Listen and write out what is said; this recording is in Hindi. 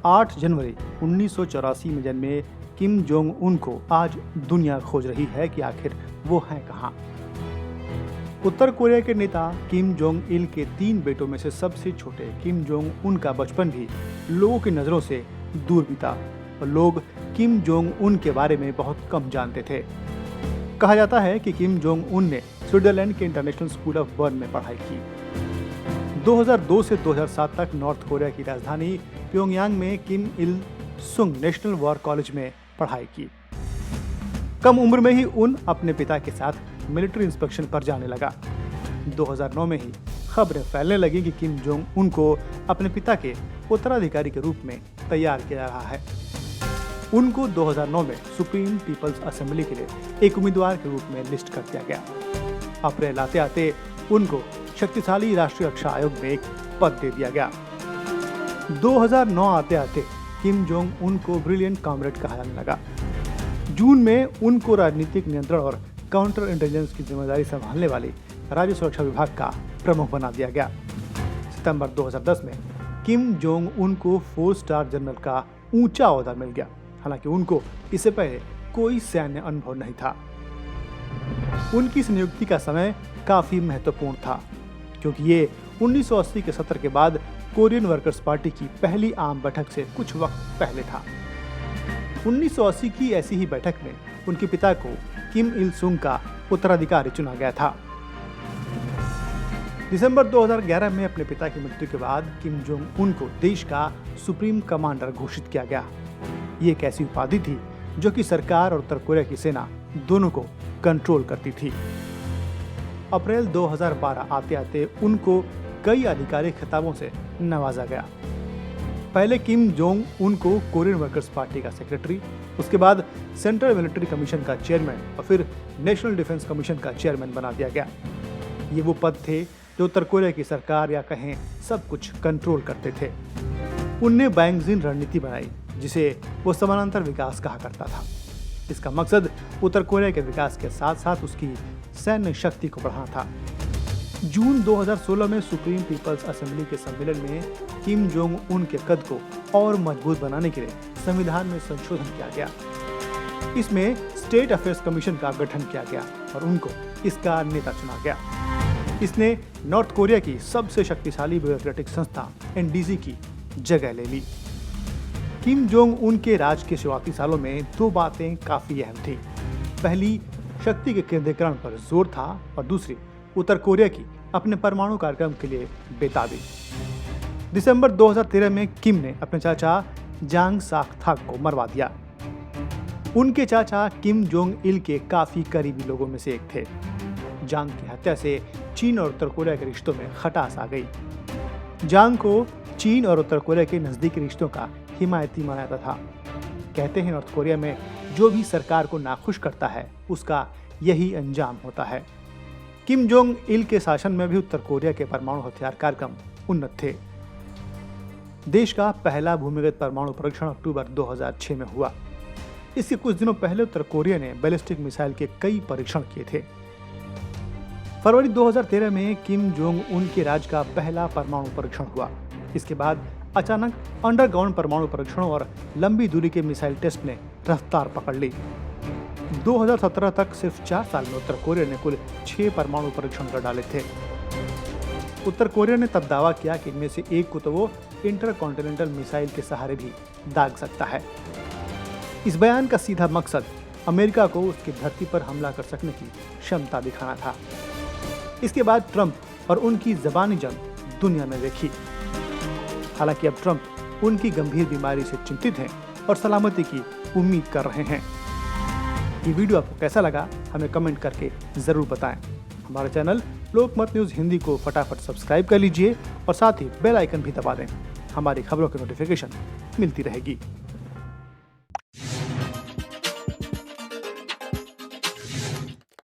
8 जनवरी 1984 में जन्मे किम जोंग उन को आज दुनिया खोज रही है कि आखिर वो हैं कहाँ। उत्तर कोरिया के नेता किम जोंग इल के 3 बेटों में से सबसे छोटे किम जोंग उन का बचपन भी लोगों की नजरों से दूर बीता और लोग किम जोंग उन के बारे में बहुत कम जानते थे। कहा जाता है कि किम जोंग उन ने स्विट्जरलैंड के इंटरनेशनल स्कूल ऑफ बर्न में पढ़ाई की। 2002 से 2007 तक नॉर्थ कोरिया की राजधानी प्योंगयांग में किम इल सुंग नेशनल वॉर कॉलेज में पढ़ाई की। कम उम्र में ही उन अपने पिता के साथ मिलिट्री इंस्पेक्शन पर जाने लगा। 2009 में ही खबरें फैलने लगी कि किम जोंग उन को अपने पिता के उत्तराधिकारी के रूप में तैयार किया जा रहा है। उनको 2009 में सुप्रीम पीपल्स असेंबली के लिए एक उम्मीदवार के रूप में लिस्ट कर दिया गया। अप्रैल आते आते उनको शक्तिशाली राष्ट्रीय रक्षा आयोग में एक पद दे दिया गया। 2009 आते आते किम जोंग उन को ब्रिलियंट कॉमरेड कहा जाने लगा। जून में उनको राजनीतिक नियंत्रण और काउंटर इंटेलिजेंस की जिम्मेदारी संभालने वाले राज्य सुरक्षा विभाग का प्रमुख बना दिया गया। सितंबर 2010 में किम जोंग उन को 4 स्टार जनरल का ऊंचा ओहदा मिल गया। हालांकि उनको इससे पहले कोई सैन्य अनुभव नहीं था। उनकी इस नियुक्ति का समय काफी महत्वपूर्ण था क्योंकि ये 1980 के सत्र के बाद कोरियन वर्कर्स पार्टी की पहली आम बैठक से कुछ वक्त पहले था। 1980 की ऐसी ही बैठक में उनके पिता को किम इल सुंग का उत्तराधिकारी चुना गया था। दिसंबर 2011 में अपने पिता की मृत्यु के बाद किम जोंग उन को देश का सुप्रीम कमांडर घोषित किया गया। ये एक ऐसी उपाधि थी जो कि सरकार और उत्तर कोरिया की सेना दोनों को कंट्रोल करती थी। अप्रैल 2012 आते आते उनको कई आधिकारिक खिताबों से नवाजा गया। पहले किम जोंग उन को कोरियन वर्कर्स पार्टी का सेक्रेटरी, उसके बाद सेंट्रल मिलिट्री कमीशन का चेयरमैन और फिर नेशनल डिफेंस कमीशन का चेयरमैन बना दिया गया। ये वो पद थे जो उत्तर कोरिया की सरकार या कहें सब कुछ कंट्रोल करते थे। उनने बैंगजिन रणनीति बनाई जिसे वो समानांतर विकास कहा करता था। इसका मकसद उत्तर कोरिया के विकास के साथ साथ उसकी सैन्य शक्ति को बढ़ाना था। जून 2016 में सुप्रीम पीपल्स असेंबली के सम्मेलन में किम जोंग उन के कद को और मजबूत बनाने के लिए संविधान में संशोधन किया गया। इसमें स्टेट अफेयर्स कमीशन का गठन किया गया और उनको इसका नेता चुना गया। इसने नॉर्थ कोरिया की सबसे शक्तिशाली ब्यूरोक्रेटिक संस्था एनडीसी की जगह ले ली। किम जोंग उन के राज के शुरुआती सालों में 2 बातें काफी अहम थी। पहली, शक्ति के केंद्रीकरण पर जोर था और दूसरी, उत्तर कोरिया की अपने परमाणु कार्यक्रम के लिए बेताबी। दिसंबर 2013 में किम ने अपने चाचा जांग साक थाक को मरवा दिया। उनके चाचा किम जोंग इल के काफी करीबी लोगों में से एक थे। जांग की हत्या से चीन और उत्तर कोरिया के रिश्तों में खटास आ गई। जांग को चीन और उत्तर कोरिया के नजदीकी रिश्तों का हिमायती माना जाता था। कहते हैं नॉर्थ कोरिया में जो भी सरकार को नाखुश करता है उसका यही अंजाम होता है। किम जोंग इल के शासन में भी उत्तर कोरिया के परमाणु हथियार कार्यक्रम उन्नत थे। देश का पहला भूमिगत परमाणु परीक्षण अक्टूबर 2006 में हुआ। इसके कुछ दिनों पहले उत्तर कोरिया ने बैलिस्टिक मिसाइल के कई परीक्षण किए थे। फरवरी 2013 में किम जोंग उन के राज का पहला परमाणु परीक्षण हुआ। इसके बाद अचानक अंडरग्राउंड परमाणु परीक्षणों और लंबी दूरी के मिसाइल टेस्ट ने रफ्तार पकड़ ली। 2017 तक सिर्फ 4 साल में उत्तर कोरिया ने कुल 6 परमाणु परीक्षण कर डाले थे। उत्तर कोरिया ने तब दावा किया कि इनमें से एक को तो वो इंटरकॉन्टिनेंटल मिसाइल के सहारे भी दाग सकता है। इस बयान का सीधा मकसद अमेरिका को उसकी धरती पर हमला कर सकने की क्षमता दिखाना था। इसके बाद ट्रंप और उनकी ज़बानी जंग दुनिया ने देखी। हालांकि अब ट्रंप उनकी गंभीर बीमारी से चिंतित हैं और सलामती की उम्मीद कर रहे हैं। ये वीडियो आपको कैसा लगा हमें कमेंट करके ज़रूर बताएं। हमारे चैनल लोकमत न्यूज़ हिंदी को फटाफट सब्सक्राइब कर लीजिए और साथ ही बेल आइकन भी दबा दें। हमारी खबरों की नोटिफिकेशन मिलती रहेगी।